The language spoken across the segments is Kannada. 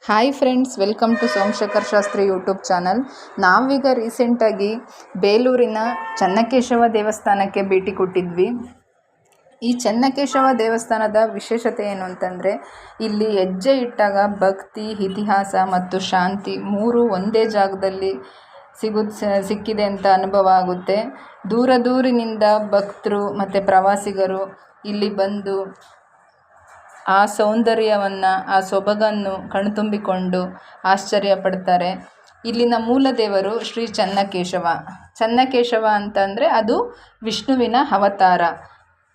Hi friends, welcome to Somashekar Shastri YouTube channel. ನಾವೀಗ ರೀಸೆಂಟಾಗಿ ಬೇಲೂರಿನ ಚೆನ್ನಕೇಶವ ದೇವಸ್ಥಾನಕ್ಕೆ ಭೇಟಿ ಕೊಟ್ಟಿದ್ವಿ. ಈ ಚೆನ್ನಕೇಶವ ದೇವಸ್ಥಾನದ ವಿಶೇಷತೆ ಏನು ಅಂತಂದರೆ, ಇಲ್ಲಿ ಹೆಜ್ಜೆ ಇಟ್ಟಾಗ ಭಕ್ತಿ, ಇತಿಹಾಸ ಮತ್ತು ಶಾಂತಿ ಮೂರು ಒಂದೇ ಜಾಗದಲ್ಲಿ ಸಿಕ್ಕಿದೆ ಅಂತ ಅನುಭವ ಆಗುತ್ತೆ. ದೂರದೂರಿನಿಂದ ಭಕ್ತರು ಮತ್ತು ಪ್ರವಾಸಿಗರು ಇಲ್ಲಿ ಬಂದು ಆ ಸೌಂದರ್ಯವನ್ನು, ಆ ಸೊಬಗನ್ನು ಕಣ್ತುಂಬಿಕೊಂಡು ಆಶ್ಚರ್ಯ ಪಡ್ತಾರೆ. ಇಲ್ಲಿನ ಮೂಲ ದೇವರು ಶ್ರೀ ಚೆನ್ನಕೇಶವ ಅಂತಂದರೆ ಅದು ವಿಷ್ಣುವಿನ ಅವತಾರ.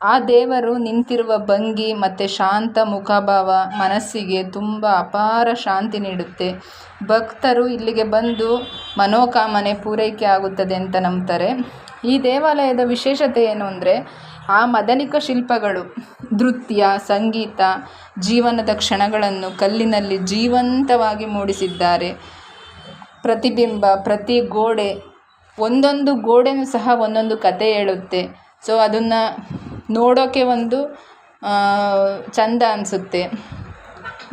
ಆ ದೇವರು ನಿಂತಿರುವ ಭಂಗಿ ಮತ್ತು ಶಾಂತ ಮುಖಭಾವ ಮನಸ್ಸಿಗೆ ತುಂಬ ಅಪಾರ ಶಾಂತಿ ನೀಡುತ್ತೆ. ಭಕ್ತರು ಇಲ್ಲಿಗೆ ಬಂದು ಮನೋಕಾಮನೆ ಪೂರೈಕೆ ಆಗುತ್ತದೆ ಅಂತ ನಂಬ್ತಾರೆ. ಈ ದೇವಾಲಯದ ವಿಶೇಷತೆ ಏನು ಅಂದರೆ, ಆ ಮದನಿಕ ಶಿಲ್ಪಗಳು, ನೃತ್ಯ, ಸಂಗೀತ, ಜೀವನದ ಕ್ಷಣಗಳನ್ನು ಕಲ್ಲಿನಲ್ಲಿ ಜೀವಂತವಾಗಿ ಮೂಡಿಸಿದ್ದಾರೆ. ಪ್ರತಿಬಿಂಬ, ಪ್ರತಿ ಗೋಡೆ, ಒಂದೊಂದು ಗೋಡೆನೂ ಸಹ ಒಂದೊಂದು ಕತೆ ಹೇಳುತ್ತೆ. ಸೊ ಅದನ್ನು ನೋಡೋಕ್ಕೆ ಒಂದು ಚಂದ ಅನಿಸುತ್ತೆ.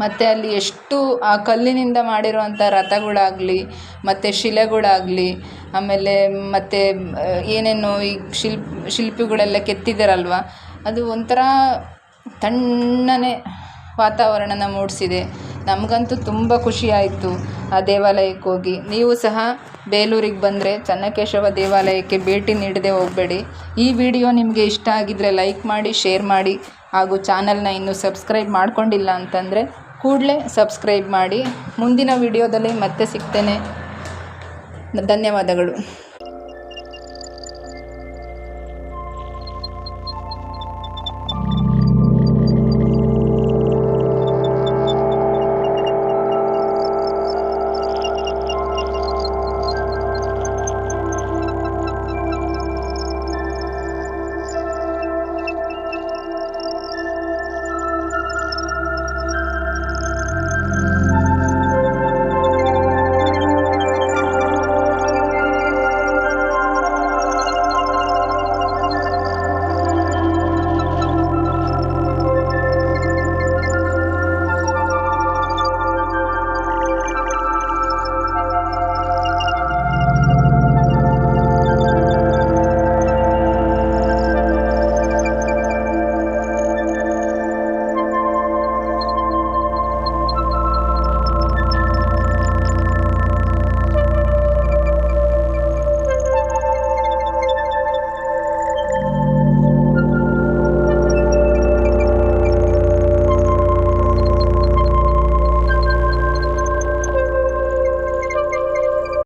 ಮತ್ತು ಅಲ್ಲಿ ಎಷ್ಟು ಆ ಕಲ್ಲಿನಿಂದ ಮಾಡಿರುವಂಥ ರಥಗಳಾಗಲಿ ಮತ್ತು ಶಿಲೆಗಳಾಗಲಿ, ಆಮೇಲೆ ಮತ್ತು ಏನೇನು ಈ ಶಿಲ್ಪಿಗಳೆಲ್ಲ ಕೆತ್ತಿದಾರಲ್ವ, ಅದು ಒಂಥರ ತಣ್ಣನೆ ವಾತಾವರಣನ ಮೂಡಿಸಿದೆ. ನಮಗಂತೂ ತುಂಬ ಖುಷಿಯಾಯಿತು ಆ ದೇವಾಲಯಕ್ಕೆ ಹೋಗಿ. ನೀವು ಸಹ ಬೇಲೂರಿಗೆ ಬಂದರೆ ಚೆನ್ನಕೇಶವ ದೇವಾಲಯಕ್ಕೆ ಭೇಟಿ ನೀಡದೆ ಹೋಗಬೇಡಿ. ಈ ವಿಡಿಯೋ ನಿಮಗೆ ಇಷ್ಟ ಆಗಿದ್ದರೆ ಲೈಕ್ ಮಾಡಿ, ಶೇರ್ ಮಾಡಿ, ಹಾಗೂ ಚಾನಲ್ನ ಇನ್ನೂ ಸಬ್ಸ್ಕ್ರೈಬ್ ಮಾಡ್ಕೊಂಡಿಲ್ಲ ಅಂತಂದರೆ ಕೂಡಲೇ ಸಬ್ಸ್ಕ್ರೈಬ್ ಮಾಡಿ. ಮುಂದಿನ ವಿಡಿಯೋದಲ್ಲಿ ಮತ್ತೆ ಸಿಗ್ತೇನೆ. ಧನ್ಯವಾದಗಳು.